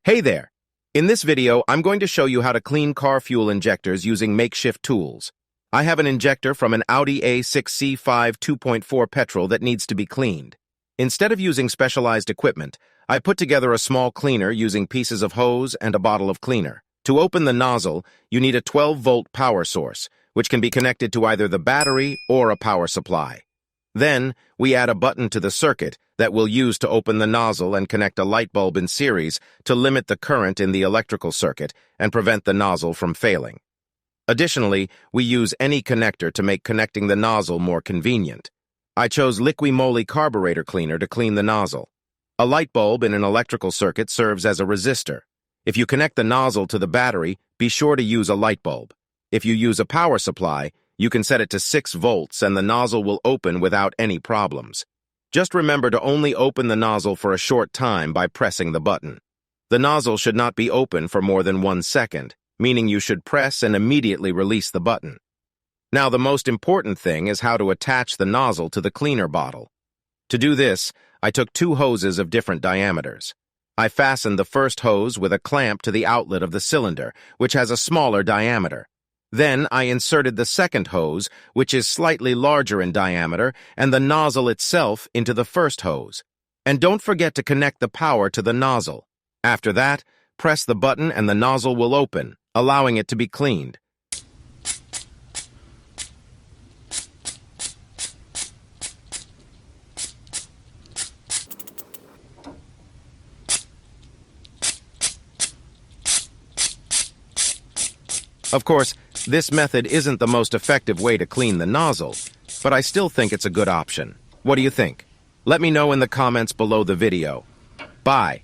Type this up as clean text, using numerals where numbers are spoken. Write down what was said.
Hey there! In this video, I'm going to show you how to clean car fuel injectors using makeshift tools. I have an injector from an Audi A6C5 2.4 petrol that needs to be cleaned. Instead of using specialized equipment, I put together a small cleaner using pieces of hose and a bottle of cleaner. To open the nozzle, you need a 12-volt power source, which can be connected to either the battery or a power supply. Then, we add a button to the circuit that we'll use to open the nozzle and connect a light bulb in series to limit the current in the electrical circuit and prevent the nozzle from failing. Additionally, we use any connector to make connecting the nozzle more convenient. I chose Liqui-Moly carburetor cleaner to clean the nozzle. A light bulb in an electrical circuit serves as a resistor. If you connect the nozzle to the battery, be sure to use a light bulb. If you use a power supply, you can set it to 6 volts and the nozzle will open without any problems. Just remember to only open the nozzle for a short time by pressing the button. The nozzle should not be open for more than 1 second, meaning you should press and immediately release the button. Now, the most important thing is how to attach the nozzle to the cleaner bottle. To do this, I took 2 hoses of different diameters. I fastened the first hose with a clamp to the outlet of the cylinder, which has a smaller diameter. Then I inserted the second hose, which is slightly larger in diameter, and the nozzle itself into the first hose. And don't forget to connect the power to the nozzle. After that, press the button and the nozzle will open, allowing it to be cleaned. Of course, this method isn't the most effective way to clean the nozzle, but I still think it's a good option. What do you think? Let me know in the comments below the video. Bye.